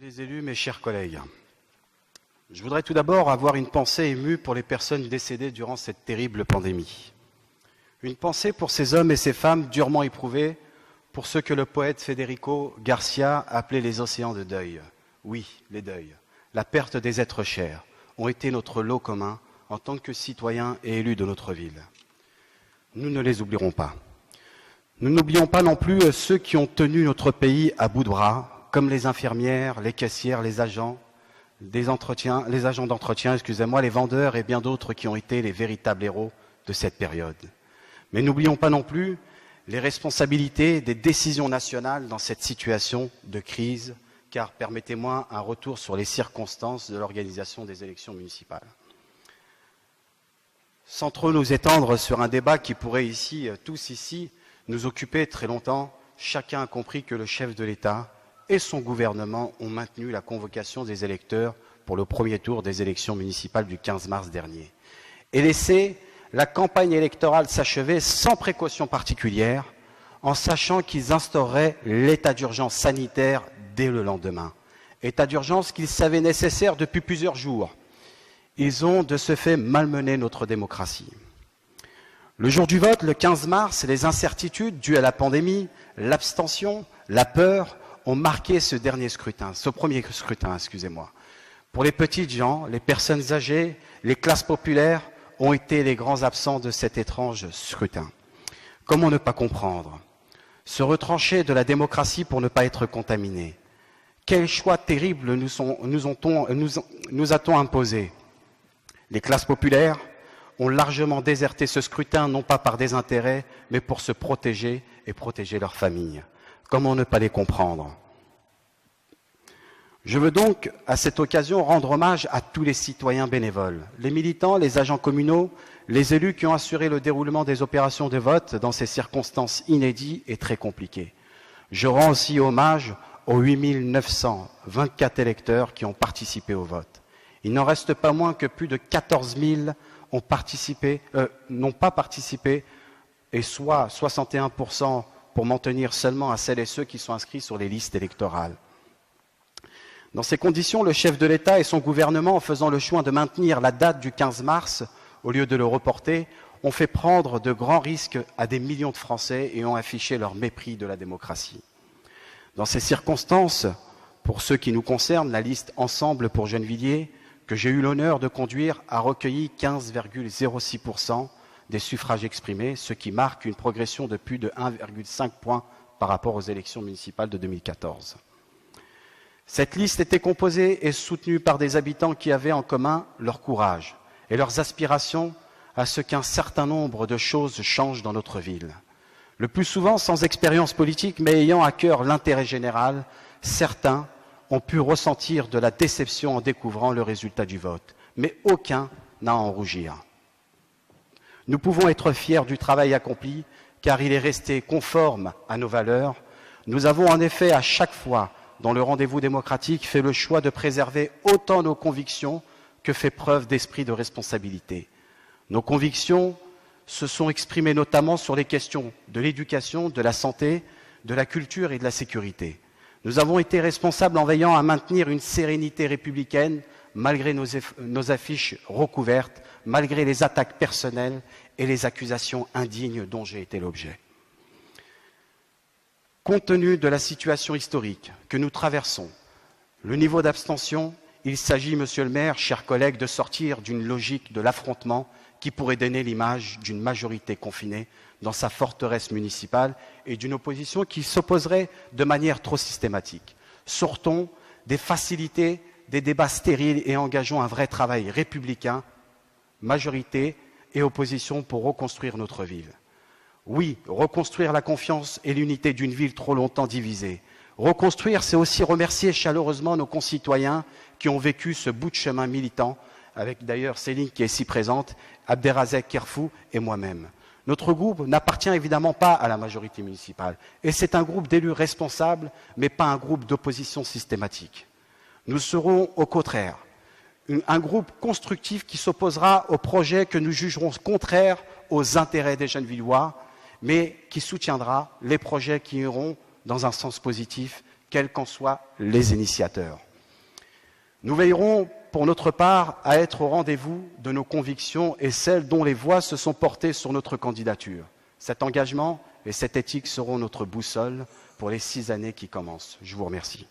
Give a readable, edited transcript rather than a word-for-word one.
Les élus, mes chers collègues, je voudrais tout d'abord avoir une pensée émue pour les personnes décédées durant cette terrible pandémie. Une pensée pour ces hommes et ces femmes durement éprouvés, pour ceux que le poète Federico Garcia appelait les océans de deuil. Oui, les deuils, la perte des êtres chers, ont été notre lot commun en tant que citoyens et élus de notre ville. Nous ne les oublierons pas. Nous n'oublions pas non plus ceux qui ont tenu notre pays à bout de bras, comme les infirmières, les caissières, les agents d'entretien, les vendeurs et bien d'autres qui ont été les véritables héros de cette période. Mais n'oublions pas non plus les responsabilités des décisions nationales dans cette situation de crise, car permettez-moi un retour sur les circonstances de l'organisation des élections municipales. Sans trop nous étendre sur un débat qui pourrait tous ici, nous occuper très longtemps, chacun a compris que le chef de l'État et son gouvernement ont maintenu la convocation des électeurs pour le premier tour des élections municipales du 15 mars dernier et laissé la campagne électorale s'achever sans précaution particulière, en sachant qu'ils instaureraient l'état d'urgence sanitaire dès le lendemain. État d'urgence qu'ils savaient nécessaire depuis plusieurs jours. Ils ont de ce fait malmené notre démocratie. Le jour du vote, le 15 mars, les incertitudes dues à la pandémie, l'abstention, la peur ont marqué ce premier scrutin. Pour les petites gens, les personnes âgées, les classes populaires ont été les grands absents de cet étrange scrutin. Comment ne pas comprendre? Se retrancher de la démocratie pour ne pas être contaminé. Quel choix terrible nous a-t-on imposé? Les classes populaires ont largement déserté ce scrutin, non pas par désintérêt, mais pour se protéger et protéger leurs familles. Comment ne pas les comprendre? Je veux donc, à cette occasion, rendre hommage à tous les citoyens bénévoles, les militants, les agents communaux, les élus qui ont assuré le déroulement des opérations de vote dans ces circonstances inédites et très compliquées. Je rends aussi hommage aux 8 924 électeurs qui ont participé au vote. Il n'en reste pas moins que plus de 14 000 n'ont pas participé, et soit 61% pour m'en tenir seulement à celles et ceux qui sont inscrits sur les listes électorales. Dans ces conditions, le chef de l'État et son gouvernement, en faisant le choix de maintenir la date du 15 mars au lieu de le reporter, ont fait prendre de grands risques à des millions de Français et ont affiché leur mépris de la démocratie. Dans ces circonstances, pour ceux qui nous concernent, la liste Ensemble pour Gennevilliers, que j'ai eu l'honneur de conduire, a recueilli 15,06% des suffrages exprimés, ce qui marque une progression de plus de 1,5 point par rapport aux élections municipales de 2014. Cette liste était composée et soutenue par des habitants qui avaient en commun leur courage et leurs aspirations à ce qu'un certain nombre de choses changent dans notre ville. Le plus souvent sans expérience politique, mais ayant à cœur l'intérêt général, certains ont pu ressentir de la déception en découvrant le résultat du vote, mais aucun n'a à en rougir. Nous pouvons être fiers du travail accompli, car il est resté conforme à nos valeurs. Nous avons en effet à chaque fois, dans le rendez-vous démocratique, fait le choix de préserver autant nos convictions que fait preuve d'esprit de responsabilité. Nos convictions se sont exprimées notamment sur les questions de l'éducation, de la santé, de la culture et de la sécurité. Nous avons été responsables en veillant à maintenir une sérénité républicaine malgré nos affiches recouvertes, malgré les attaques personnelles et les accusations indignes dont j'ai été l'objet. Compte tenu de la situation historique que nous traversons, le niveau d'abstention, il s'agit, monsieur le maire, chers collègues, de sortir d'une logique de l'affrontement qui pourrait donner l'image d'une majorité confinée dans sa forteresse municipale et d'une opposition qui s'opposerait de manière trop systématique. Sortons des facilités, des débats stériles et engageons un vrai travail républicain, majorité et opposition pour reconstruire notre ville. Oui, reconstruire la confiance et l'unité d'une ville trop longtemps divisée. Reconstruire, c'est aussi remercier chaleureusement nos concitoyens qui ont vécu ce bout de chemin militant, avec d'ailleurs Céline qui est ici présente, Abderrazek Kerfou et moi-même. Notre groupe n'appartient évidemment pas à la majorité municipale, et c'est un groupe d'élus responsables, mais pas un groupe d'opposition systématique. Nous serons au contraire un groupe constructif qui s'opposera aux projets que nous jugerons contraires aux intérêts des Gennevillois, mais qui soutiendra les projets qui iront dans un sens positif, quels qu'en soient les initiateurs. Nous veillerons, pour notre part, à être au rendez-vous de nos convictions et celles dont les voix se sont portées sur notre candidature. Cet engagement et cette éthique seront notre boussole pour les 6 années qui commencent. Je vous remercie.